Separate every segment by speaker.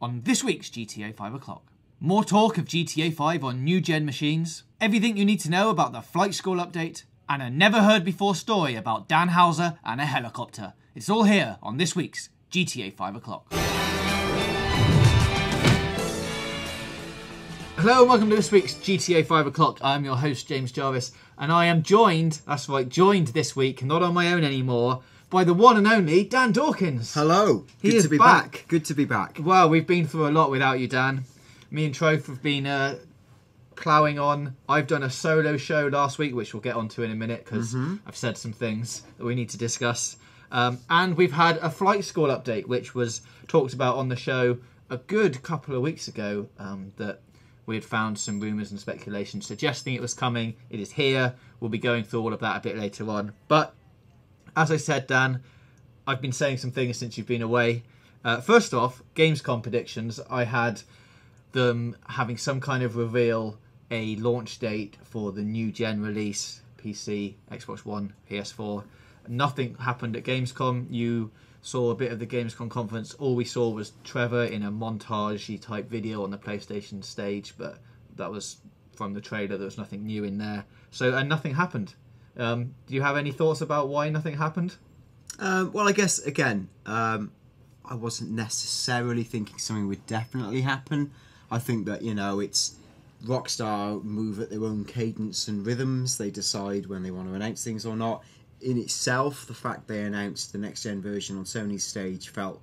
Speaker 1: on this week's GTA 5 o'clock. More talk of GTA 5 on new-gen machines, everything you need to know about the flight school update, and a never-heard-before story about Dan Houser and a helicopter. It's all here on this week's GTA 5 o'clock. Hello and welcome to this week's GTA 5 o'clock. I'm your host, James Jarvis, and I am joined this week, not on my own anymore, by the one and only Dan Dawkins.
Speaker 2: Hello. Good to be back. Good to be back.
Speaker 1: Well, we've been through a lot without you, Dan. Me and Troth have been ploughing on. I've done a solo show last week, which we'll get onto in a minute, because I've said some things that we need to discuss. And we've had a flight school update, which was talked about on the show a good couple of weeks ago, that we had found some rumours and speculation suggesting it was coming. It is here. We'll be going through all of that a bit later on. But as I said, Dan, I've been saying some things since you've been away. First off, Gamescom predictions. I had them having some kind of reveal, a launch date for the new gen release, PC, Xbox One, PS4. Nothing happened at Gamescom. You saw a bit of the Gamescom conference. All we saw was Trevor in a montage-y type video on the PlayStation stage, but that was from the trailer. There was nothing new in there. And nothing happened. Do you have any thoughts about why nothing happened?
Speaker 2: Well, I guess, again, I wasn't necessarily thinking something would definitely happen. I think that, it's RockStar move at their own cadence and rhythms. They decide when they want to announce things or not. In itself, the fact they announced the next-gen version on Sony's stage felt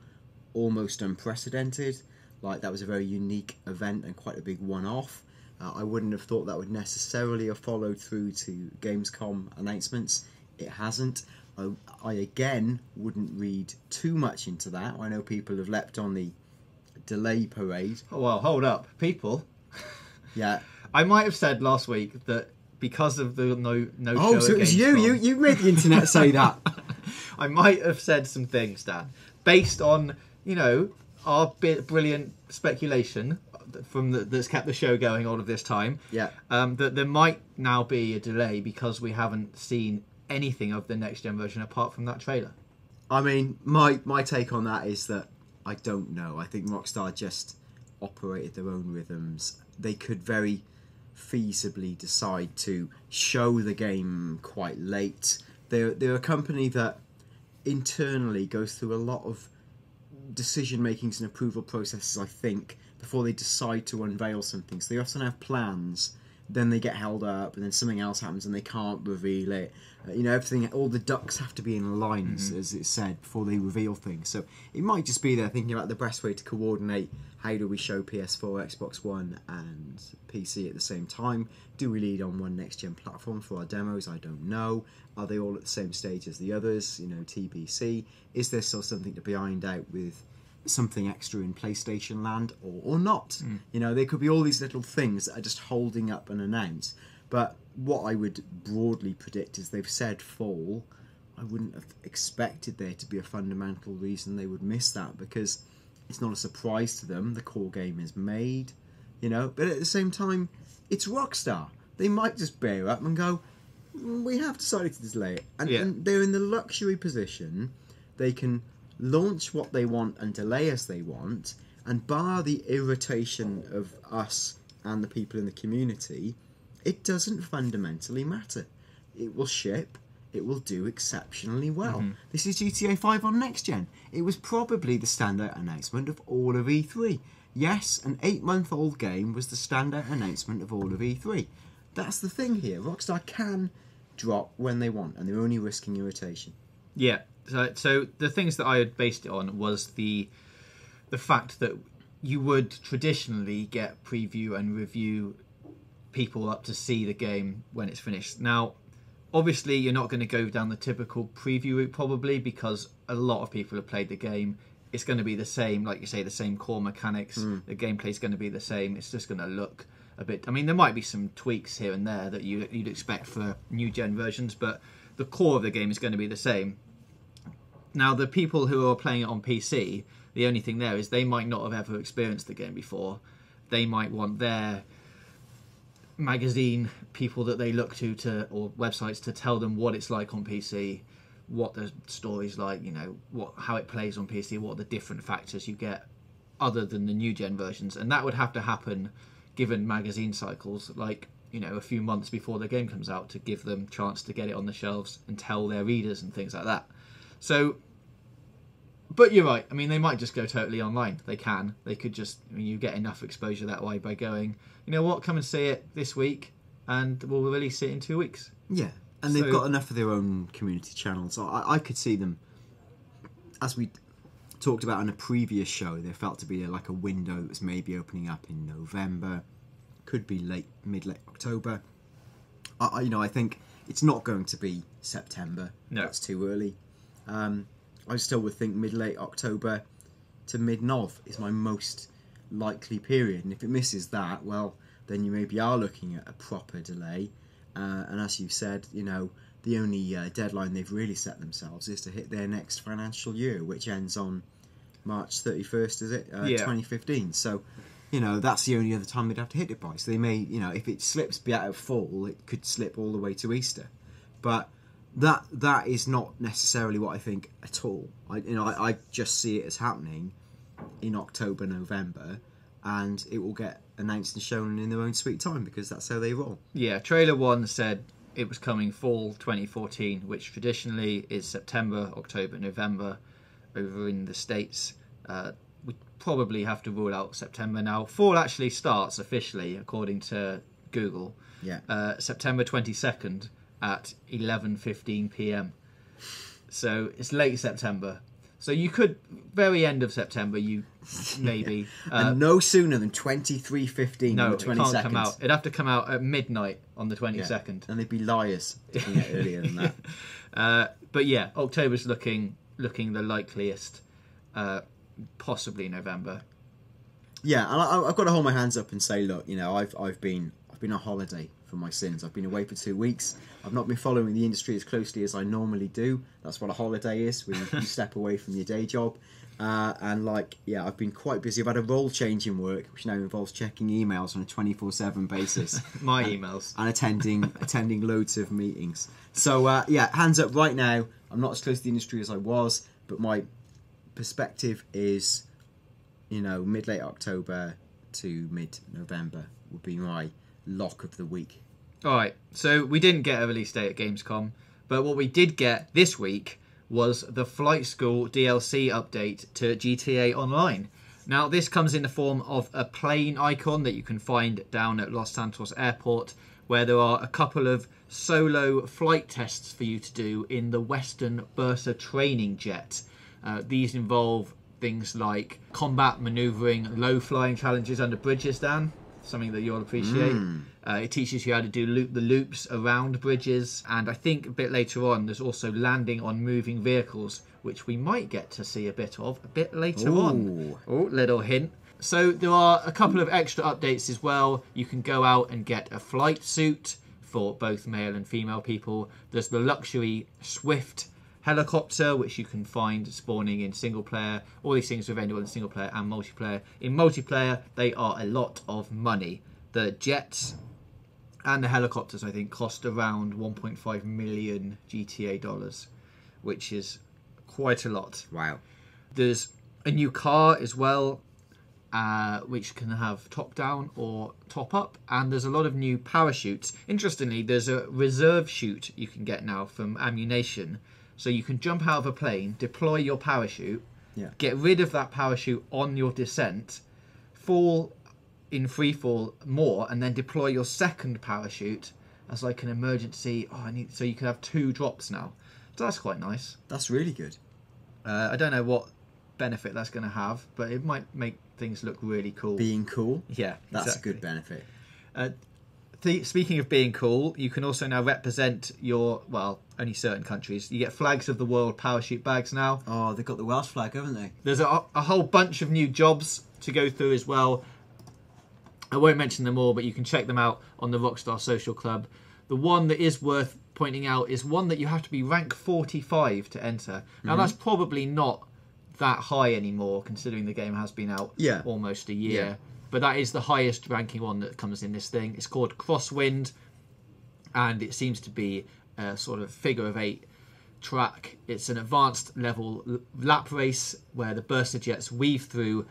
Speaker 2: almost unprecedented. Like, that was a very unique event and quite a big one-off. I wouldn't have thought that would necessarily have followed through to Gamescom announcements. It hasn't. I again, wouldn't read too much into that. I know people have leapt on the delay parade.
Speaker 1: Oh, well, hold up. People?
Speaker 2: Yeah.
Speaker 1: I might have said last week that because of the no
Speaker 2: Oh, so it was you. You made the internet say that.
Speaker 1: I might have said some things, Dan, based on, our brilliant speculation that's kept the show going all of this time.
Speaker 2: Yeah.
Speaker 1: That there might now be a delay because we haven't seen anything of the next gen version apart from that trailer.
Speaker 2: I mean, my take on that is that I don't know. I think Rockstar just operated their own rhythms. They could very feasibly decide to show the game quite late. They're a company that internally goes through a lot of decision makings and approval processes, I think, before they decide to unveil something. So they often have plans, then they get held up, and then something else happens and they can't reveal it. Everything, all the ducks have to be in line, as it said, before they reveal things. So it might just be they're thinking about the best way to coordinate. How do we show PS4, Xbox One, and PC at the same time? Do we lead on one next-gen platform for our demos? I don't know. Are they all at the same stage as the others? TBC. Is there still something to be ironed out with something extra in PlayStation land or not? There could be all these little things that are just holding up an announce. But what I would broadly predict is they've said fall. I wouldn't have expected there to be a fundamental reason they would miss that, because it's not a surprise to them. The core game is made, but at the same time, it's Rockstar. They might just bear up and go, we have decided to delay it. And they're in the luxury position. They can launch what they want and delay as they want, and bar the irritation of us and the people in the community, it doesn't fundamentally matter. It will ship. It will do exceptionally well. This is GTA 5 on next gen. It was probably the standout announcement of all of E3. Yes, an 8-month-old game was the standout announcement of all of E3. That's the thing here. Rockstar can drop when they want, and they're only risking irritation.
Speaker 1: Yeah. So the things that I had based it on was the fact that you would traditionally get preview and review people up to see the game when it's finished. Now, obviously, you're not going to go down the typical preview route probably, because a lot of people have played the game. It's going to be the same, like you say, the same core mechanics. The gameplay is going to be the same. It's just going to look a bit... I mean, there might be some tweaks here and there that you'd expect for new-gen versions, but the core of the game is going to be the same. Now, the people who are playing it on PC, the only thing there is they might not have ever experienced the game before. They might want their magazine people that they look to or websites to tell them what it's like on PC, what the story's like, how it plays on PC, what are the different factors you get other than the new gen versions, and that would have to happen given magazine cycles, like, you know, a few months before the game comes out, to give them chance to get it on the shelves and tell their readers and things like that. So, but you're right. I mean, they might just go totally online. They could just, I mean, you get enough exposure that way by going, you know what, come and see it this week and we'll release it in 2 weeks.
Speaker 2: Yeah, and they've got enough of their own community channels. I could see them, as we talked about on a previous show, there felt to be like a window that was maybe opening up in November, could be mid-late October. I think it's not going to be September.
Speaker 1: No.
Speaker 2: That's too early. I still would think mid-late October to mid-Nov is my most likely period. And if it misses that, well, then you maybe are looking at a proper delay. And as you said, you know, the only deadline they've really set themselves is to hit their next financial year, which ends on March 31st, is it? 2015. So, you know, that's the only other time they'd have to hit it by. So they may, you know, if it slips out of fall, it could slip all the way to Easter. But that is not necessarily what I think at all. I just see it as happening in October, November, and it will get announced and shown in their own sweet time, because that's how they roll. Yeah,
Speaker 1: Trailer 1 said it was coming fall 2014, which traditionally is September, October, November over in the States. We probably have to rule out September now. Fall actually starts officially, according to Google, September 22nd at 11:15 p.m. So it's late September. So you could, very end of September, you maybe...
Speaker 2: and no sooner than 23:15
Speaker 1: no,
Speaker 2: on the 22nd.
Speaker 1: No, it can't come out. It'd have to come out at midnight on the 22nd.
Speaker 2: Yeah. And they'd be liars doing it earlier than that.
Speaker 1: But yeah, October's looking the likeliest, possibly November.
Speaker 2: Yeah, and I've got to hold my hands up and say, look, you know, I've been on holiday for my sins. I've been away for 2 weeks. I've not been following the industry as closely as I normally do. That's what a holiday is, when you step away from your day job. And I've been quite busy. I've had a role change in work, which now involves checking emails on a 24/7 basis.
Speaker 1: Emails.
Speaker 2: And attending loads of meetings. So, hands up right now. I'm not as close to the industry as I was, but my perspective is, you know, mid-late October to mid-November would be my lock of the week.
Speaker 1: Alright, so we didn't get a release date at Gamescom, but what we did get this week was the Flight School DLC update to GTA Online. Now, this comes in the form of a plane icon that you can find down at Los Santos Airport, where there are a couple of solo flight tests for you to do in the Western Bursa training jet. These involve things like combat manoeuvring, low-flying challenges under bridges, Dan. Something that you'll appreciate. It teaches you how to do the loops around bridges, and I think a bit later on there's also landing on moving vehicles, which we might get to see a bit of a bit later on. Oh, little hint. So there are a couple of extra updates as well. You can go out and get a flight suit for both male and female people. There's the luxury Swift helicopter, which you can find spawning in single player. All these things are available in single player and multiplayer. In multiplayer, they are a lot of money. The jets and the helicopters, I think, cost around 1.5 million GTA dollars, which is quite a lot.
Speaker 2: Wow.
Speaker 1: There's a new car as well, which can have top down or top up, and there's a lot of new parachutes. Interestingly, there's a reserve chute you can get now from Ammunition. So you can jump out of a plane, deploy your parachute, get rid of that parachute on your descent, fall in free fall more, and then deploy your second parachute as like an emergency. So you can have 2 drops now. So that's quite nice.
Speaker 2: That's really good.
Speaker 1: I don't know what benefit that's going to have, but it might make things look really cool.
Speaker 2: Being cool?
Speaker 1: Yeah,
Speaker 2: that's
Speaker 1: exactly.
Speaker 2: a good benefit.
Speaker 1: Speaking of being cool, you can also now represent only certain countries. You get flags of the world parachute bags now.
Speaker 2: Oh, they've got the Welsh flag, haven't they?
Speaker 1: There's a whole bunch of new jobs to go through as well. I won't mention them all, but you can check them out on the RockStar Social Club. The one that is worth pointing out is one that you have to be rank 45 to enter. Now, that's probably not that high anymore, considering the game has been out almost a year. Yeah. But that is the highest ranking one that comes in this thing. It's called Crosswind, and it seems to be a sort of figure-of-8 track. It's an advanced level lap race where the burster jets weave through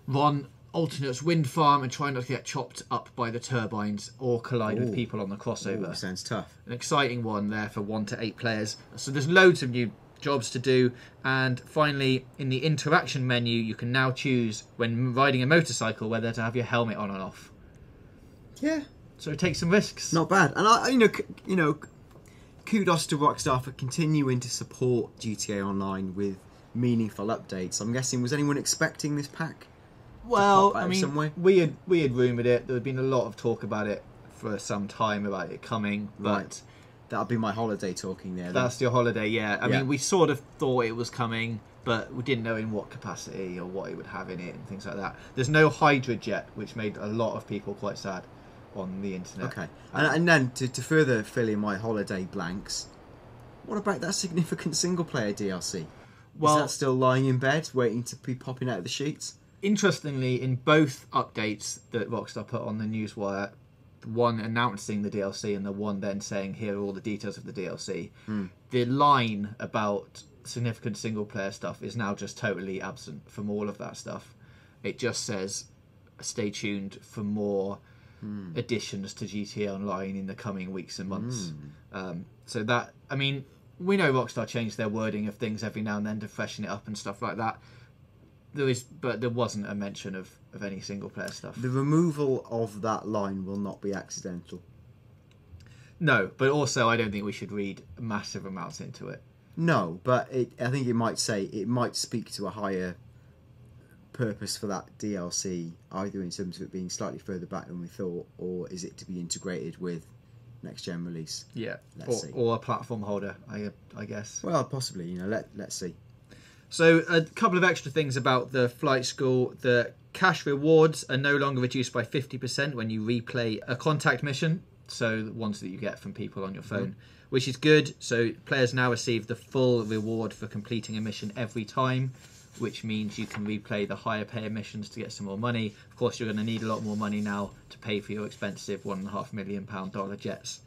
Speaker 1: run Alternate's wind farm and try not to get chopped up by the turbines or collide with people on the crossover.
Speaker 2: Ooh, sounds tough.
Speaker 1: An exciting one there for 1 to 8 players. So there's loads of new jobs to do. And finally, in the interaction menu, you can now choose when riding a motorcycle whether to have your helmet on or off.
Speaker 2: Yeah.
Speaker 1: So take some risks.
Speaker 2: Not bad. And kudos to RockStar for continuing to support GTA Online with meaningful updates. I'm guessing, was anyone expecting this pack?
Speaker 1: Well, I mean, we had rumoured it. There had been a lot of talk about it for some time about it coming, but
Speaker 2: right. That'll be my holiday talking there.
Speaker 1: That's your holiday, yeah. I mean, we sort of thought it was coming, but we didn't know in what capacity or what it would have in it and things like that. There's no Hydra jet, which made a lot of people quite sad on the internet.
Speaker 2: Okay, and then to further fill in my holiday blanks, what about that significant single player DLC? Well, is that still lying in bed waiting to be popping out of the sheets? Interestingly,
Speaker 1: in both updates that Rockstar put on the newswire, the one announcing the DLC and the one then saying here are all the details of the DLC, the line about significant single player stuff is now just totally absent from all of that stuff. It just says stay tuned for more additions to GTA Online in the coming weeks and months. So that, I mean, we know Rockstar changed their wording of things every now and then to freshen it up and stuff like that. But there wasn't a mention of any single player stuff.
Speaker 2: The removal of that line will not be accidental.
Speaker 1: No, but also I don't think we should read massive amounts into it.
Speaker 2: No, but I think it might speak to a higher purpose for that DLC, either in terms of it being slightly further back than we thought, or is it to be integrated with next gen release?
Speaker 1: Yeah,
Speaker 2: let's see.
Speaker 1: Or a platform holder, I guess.
Speaker 2: Well, possibly. Let's see.
Speaker 1: So a couple of extra things about the flight school. The cash rewards are no longer reduced by 50% when you replay a contact mission. So the ones that you get from people on your phone, which is good. So players now receive the full reward for completing a mission every time, which means you can replay the higher payer missions to get some more money. Of course, you're going to need a lot more money now to pay for your expensive £1.5 million jets.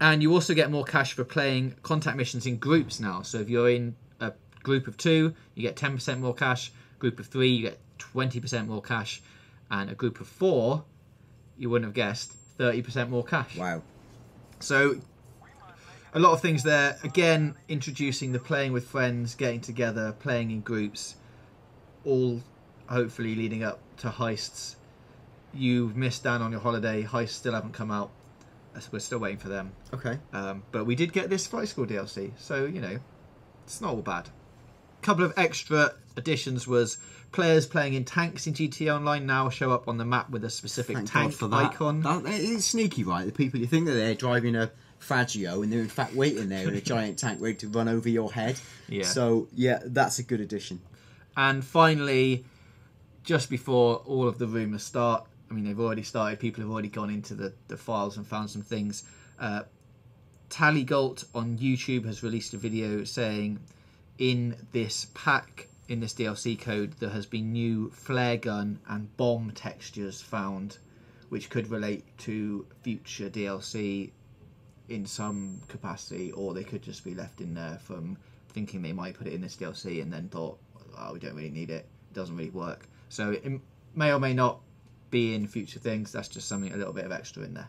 Speaker 1: And you also get more cash for playing contact missions in groups now. So if you're in a group of 2, you get 10% more cash. Group of 3, you get 20% more cash. And a group of 4, you wouldn't have guessed, 30% more cash.
Speaker 2: Wow.
Speaker 1: So a lot of things there. Again, introducing the playing with friends, getting together, playing in groups, all hopefully leading up to heists. You've missed Dan on your holiday. Heists still haven't come out. We're still waiting for them.
Speaker 2: Okay.
Speaker 1: But we did get this Flight School DLC, so, it's not all bad. A couple of extra additions was players playing in tanks in GTA Online now show up on the map with a specific tank icon.
Speaker 2: It's sneaky, right? The people, you think that they're driving a Faggio and they're in fact waiting there in a giant tank ready to run over your head. Yeah. So, yeah, that's a good addition.
Speaker 1: And finally, just before all of the rumours start, I mean, they've already started, people have already gone into the files and found some things. Tallygolt on YouTube has released a video saying in this pack, in this DLC code, there has been new flare gun and bomb textures found, which could relate to future DLC in some capacity, or they could just be left in there from thinking they might put it in this DLC and then thought, oh, we don't really need it, it doesn't really work. So it may or may not be in future things. That's just something, a little bit of extra in there.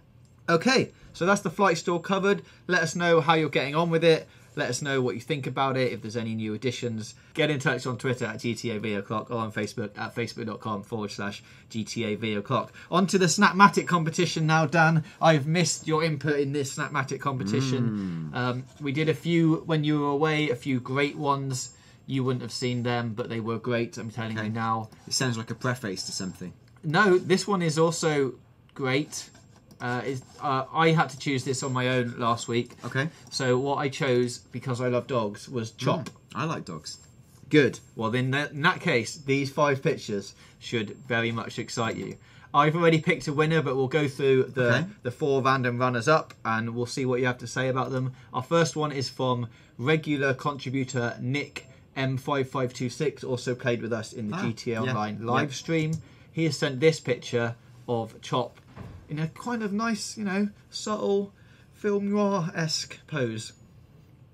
Speaker 1: Okay, so that's the flight store covered. Let us know how you're getting on with it. Let us know what you think about it, if there's any new additions. Get in touch on Twitter at GTA Video Clock or on Facebook at facebook.com/GTA Video Clock. On to the Snapmatic competition now, Dan. I've missed your input in this Snapmatic competition. We did a few when you were away, a few great ones. You wouldn't have seen them, but they were great, I'm telling you now.
Speaker 2: It sounds like a preface to something.
Speaker 1: No, this one is also great. I had to choose this on my own last week.
Speaker 2: Okay.
Speaker 1: So what I chose, because I love dogs, was Chop.
Speaker 2: I like dogs.
Speaker 1: Good. Well, then in that case, these 5 pictures should very much excite you. I've already picked a winner, but we'll go through the 4 random runners-up, and we'll see what you have to say about them. Our first one is from regular contributor Nick M5526, also played with us in the GTA Online live stream. He has sent this picture of Chop in a kind of nice, subtle film noir-esque pose.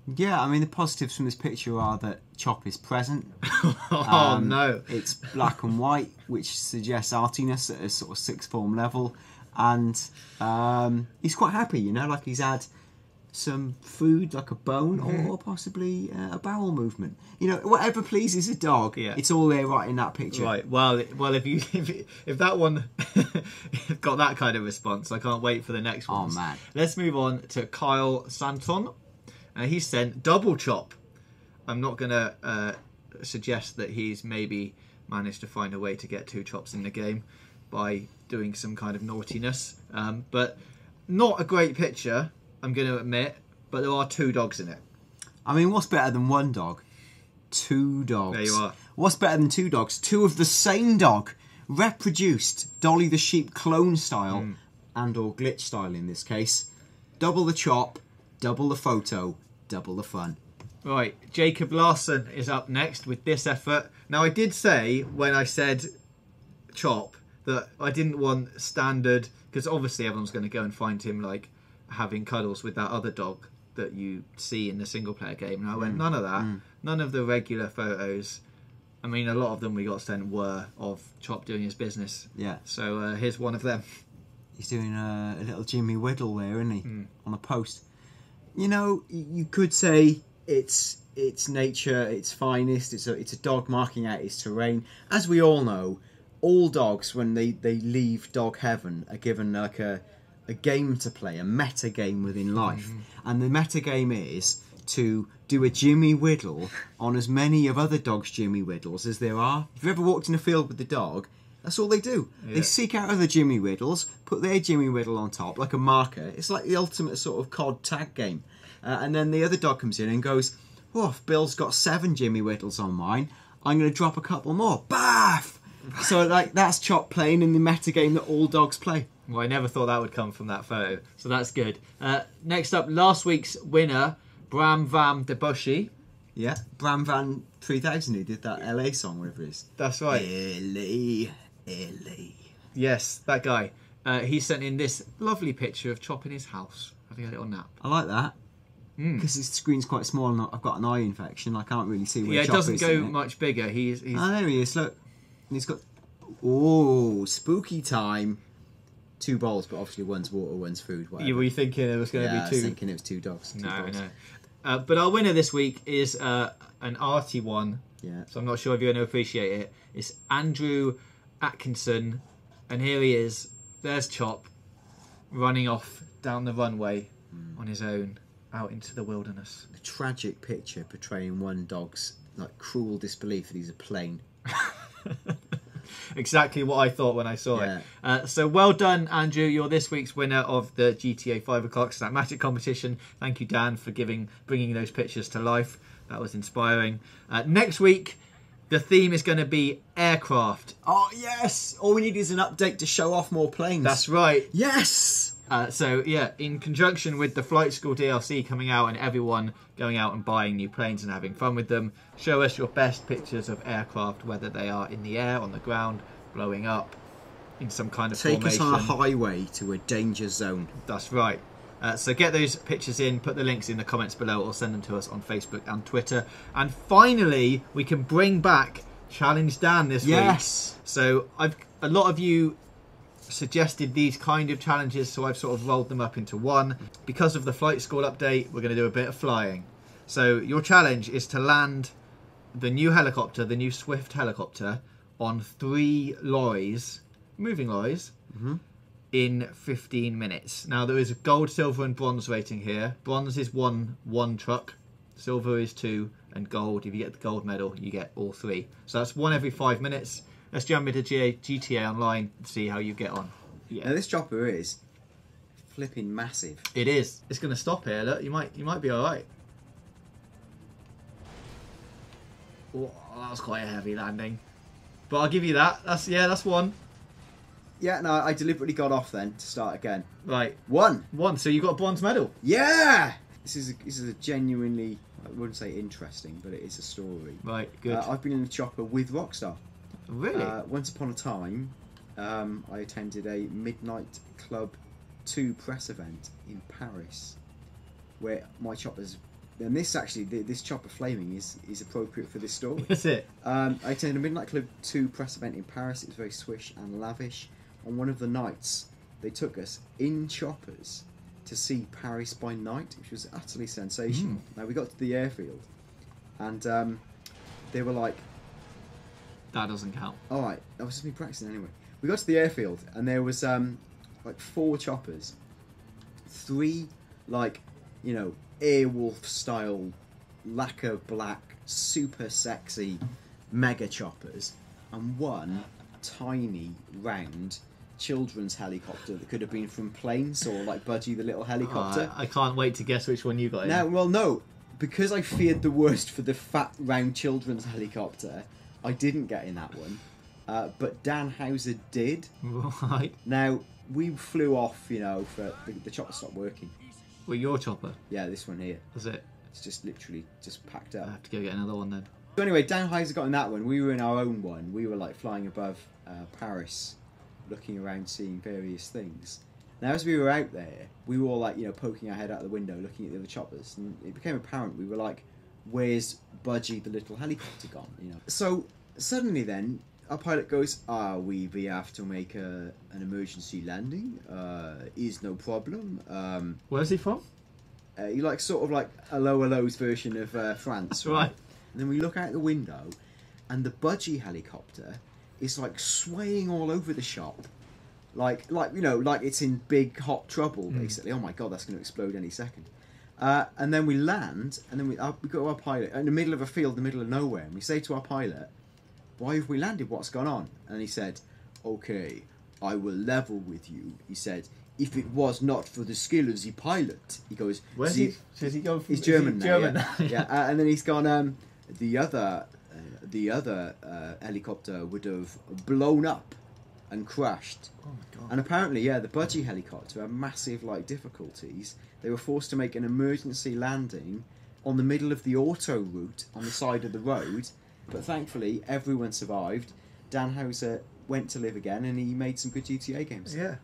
Speaker 2: Yeah, I mean, the positives from this picture are that Chop is present.
Speaker 1: Oh, no.
Speaker 2: It's black and white, which suggests artiness at a sort of sixth form level. And he's quite happy, you know, like he's had some food, like a bone, or possibly a bowel movement. You know, whatever pleases a dog, it's all there right in that picture.
Speaker 1: Right, well, if that one got that kind of response, I can't wait for the next one.
Speaker 2: Oh, man.
Speaker 1: Let's move on to Kyle Santon. He sent double Chop. I'm not going to suggest that he's maybe managed to find a way to get 2 Chops in the game by doing some kind of naughtiness. But not a great picture, I'm going to admit, but there are 2 dogs in it.
Speaker 2: I mean, what's better than 1 dog? 2 dogs.
Speaker 1: There you are.
Speaker 2: What's better than 2 dogs? 2 of the same dog, reproduced, Dolly the Sheep clone style, and or glitch style in this case. Double the Chop, double the photo, double the fun.
Speaker 1: Right, Jacob Larson is up next with this effort. Now, I did say when I said Chop that I didn't want standard, because obviously everyone's going to go and find him like having cuddles with that other dog that you see in the single player game. And I went, none of that, none of the regular photos. I mean, a lot of them we got sent were of Chop doing his business. Yeah. So here's one of them.
Speaker 2: He's doing a little Jimmy Whittle there, isn't he? On a post. You know, you could say it's nature, it's finest. It's a dog marking out its terrain. As we all know, all dogs, when they leave dog heaven, are given like a game to play, a meta game within life. And the meta game is to do a Jimmy Whittle on as many of other dogs' Jimmy Whittles as there are. If you've ever walked in a field with the dog, that's all they do. Yeah. They seek out other Jimmy Whittles, put their Jimmy Whittle on top, like a marker. It's like the ultimate sort of COD tag game. And then the other dog comes in and goes, oh, if Bill's got 7 Jimmy Whittles on mine, I'm going to drop a couple more. Baff! So like that's Chop playing in the meta game that all dogs play.
Speaker 1: Well, I never thought that would come from that photo, so that's good. Next up, last week's winner, Bram Van Debussy.
Speaker 2: Yeah, Bram Van 3000, who did that LA song, whatever it is.
Speaker 1: That's right.
Speaker 2: LA.
Speaker 1: Yes, that guy. He sent in this lovely picture of Chop in his house, having a little nap.
Speaker 2: I like that. Because his screen's quite small and I've got an eye infection. I can't really see where
Speaker 1: Chop is.
Speaker 2: Yeah, it
Speaker 1: doesn't go much bigger. He's...
Speaker 2: Oh, there he is, look. And he's got... Oh, spooky time. 2 bowls, but obviously one's water, one's food. Whatever.
Speaker 1: Were you thinking it was going to be 2?
Speaker 2: I was thinking it was 2 dogs.
Speaker 1: No. But our winner this week is an arty one.
Speaker 2: Yeah.
Speaker 1: So I'm not sure if you're going to appreciate it. It's Andrew Atkinson. And here he is. There's Chop running off down the runway on his own out into the wilderness.
Speaker 2: A tragic picture portraying one dog's like cruel disbelief that he's a plane.
Speaker 1: Exactly what I thought when I saw it. So well done, Andrew. You're this week's winner of the GTA 5 o'clock Snapmatic competition. Thank you, Dan, for bringing those pictures to life. That was inspiring. Next week, the theme is going to be aircraft.
Speaker 2: Oh, yes! All we need is an update to show off more planes.
Speaker 1: That's right.
Speaker 2: Yes!
Speaker 1: So, yeah, in conjunction with the Flight School DLC coming out and everyone going out and buying new planes and having fun with them, show us your best pictures of aircraft, whether they are in the air, on the ground, blowing up, in some kind of formation.
Speaker 2: Take us on a highway to a danger zone.
Speaker 1: That's right. So get those pictures in, put the links in the comments below, or send them to us on Facebook and Twitter. And finally, we can bring back Challenge Dan this week.
Speaker 2: Yes!
Speaker 1: So a lot of you suggested these kind of challenges, so I've sort of rolled them up into one. Because of the Flight School update, we're going to do a bit of flying. So your challenge is to land the new helicopter, the new Swift helicopter, on 3 lorries, moving lorries, in 15 minutes. Now there is a gold, silver and bronze rating here. Bronze is one truck, silver is 2, and gold, if you get the gold medal, you get all 3. So that's 1 every 5 minutes. Let's jump into GTA Online and see how you get on.
Speaker 2: Yeah. Now this chopper is flipping massive.
Speaker 1: It is. It's going to stop here. Look, you might be all right. Oh, that was quite a heavy landing, but I'll give you that. That's 1.
Speaker 2: Yeah, no, I deliberately got off then to start again.
Speaker 1: Right,
Speaker 2: 1.
Speaker 1: So you got a bronze medal.
Speaker 2: Yeah. This is a genuinely, I wouldn't say interesting, but it is a story.
Speaker 1: Right, good.
Speaker 2: I've been in the chopper with RockStar.
Speaker 1: Really?
Speaker 2: Once upon a time, I attended a Midnight Club 2 press event in Paris, where my chopper's and this actually, this chopper flaming is appropriate for this story.
Speaker 1: That's it.
Speaker 2: I attended a Midnight Club 2 press event in Paris. It was very swish and lavish. On one of the nights, they took us in choppers to see Paris by night, which was utterly sensational. Now, we got to the airfield, and they were like...
Speaker 1: That doesn't count.
Speaker 2: All right, that was just me practicing anyway. We got to the airfield, and there was like 4 choppers, 3 like, you know, Airwolf style lacquer black super sexy mega choppers, and 1 tiny round children's helicopter that could have been from Planes or like Budgie the Little Helicopter.
Speaker 1: I can't wait to guess which one you got in.
Speaker 2: Now, well, no, because I feared the worst for the fat round children's helicopter, I didn't get in that one. But Dan Houser did.
Speaker 1: Right.
Speaker 2: Now, we flew off, you know, for the chopper stopped working.
Speaker 1: Well, your chopper?
Speaker 2: Yeah, this one here.
Speaker 1: That's it?
Speaker 2: It's just literally just packed up.
Speaker 1: I have to go get another one then.
Speaker 2: So anyway, Dan Houser got in that one. We were in our own one. We were like flying above Paris, looking around, seeing various things. Now, as we were out there, we were all like, you know, poking our head out the window, looking at the other choppers, and it became apparent. We were like, "Where's Budgie the Little Helicopter gone?" You know. So suddenly, then our pilot goes, "We be have to make an emergency landing. Is no problem."
Speaker 1: Where's he from?
Speaker 2: You like sort of like a lower's version of France,
Speaker 1: Right.
Speaker 2: And then we look out the window, and the Budgie helicopter is like swaying all over the shop, like you know, like it's in big hot trouble basically. Oh my god, that's going to explode any second. And then we land, and then we go to our pilot in the middle of a field, in the middle of nowhere, and we say to our pilot, "Why have we landed? What's gone on?" And he said, "Okay, I will level with you." He said, "If it was not for the skill of the pilot," he goes,
Speaker 1: Where's he? Does he go from?
Speaker 2: He's German now.
Speaker 1: German
Speaker 2: Yeah. Yeah. And then he's gone. The other helicopter would have blown up and crashed.
Speaker 1: Oh my god!
Speaker 2: And apparently, yeah, the Budgie helicopter had massive like difficulties. They were forced to make an emergency landing on the middle of the auto route on the side of the road. But thankfully, everyone survived. Dan Houser went to live again, and he made some good GTA games.
Speaker 1: Yeah.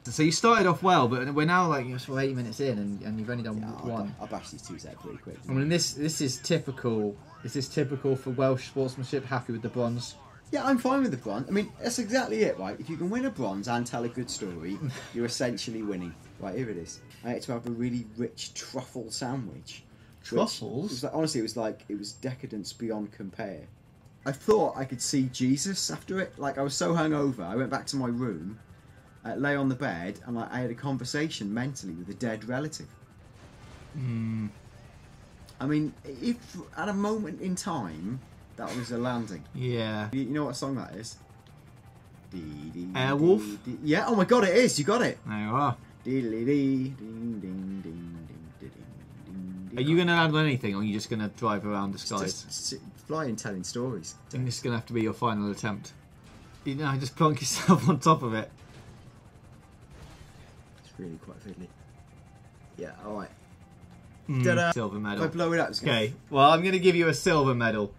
Speaker 1: So you started off well, but we're now like you're sort of 80 minutes in, and you've only done one.
Speaker 2: I'll bash these 2 out pretty quick.
Speaker 1: I mean, this is typical. This is typical for Welsh sportsmanship. Happy with the bronze.
Speaker 2: Yeah, I'm fine with the bronze. I mean, that's exactly it, right? If you can win a bronze and tell a good story, you're essentially winning. Right, here it is. I had to have a really rich truffle sandwich.
Speaker 1: Truffles?
Speaker 2: Was like, honestly, it was decadence beyond compare. I thought I could see Jesus after it. Like, I was so hungover, I went back to my room, lay on the bed, and I had a conversation mentally with a dead relative. I mean, if at a moment in time that was a landing.
Speaker 1: Yeah.
Speaker 2: You know what song that is?
Speaker 1: Airwolf?
Speaker 2: Yeah, oh my god, it is. You got it.
Speaker 1: There you are.
Speaker 2: Are
Speaker 1: Are you going to add anything, or are you just going to drive around the skies?
Speaker 2: Just flying, telling stories.
Speaker 1: I think this is going to have to be your final attempt. You know, just plonk yourself on top of it.
Speaker 2: It's really quite fiddly. Yeah, alright.
Speaker 1: Silver medal.
Speaker 2: If I blow it up,
Speaker 1: Okay, well, I'm going to give you a silver medal.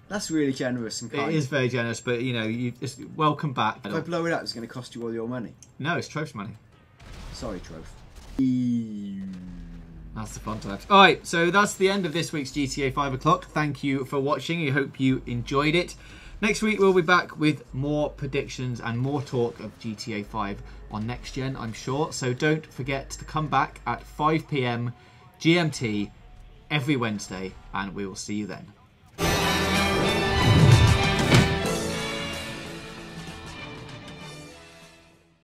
Speaker 2: That's really generous and kind.
Speaker 1: It is very generous, but, you know, you just welcome back.
Speaker 2: If I blow it up, it's going to cost you all your money.
Speaker 1: No, it's Troph's money.
Speaker 2: Sorry, Troph.
Speaker 1: That's the fun times. Alright, so that's the end of this week's GTA 5 O'Clock. Thank you for watching. I hope you enjoyed it. Next week we'll be back with more predictions and more talk of GTA 5 on Next Gen, I'm sure. So don't forget to come back at 5 PM GMT every Wednesday, and we will see you then.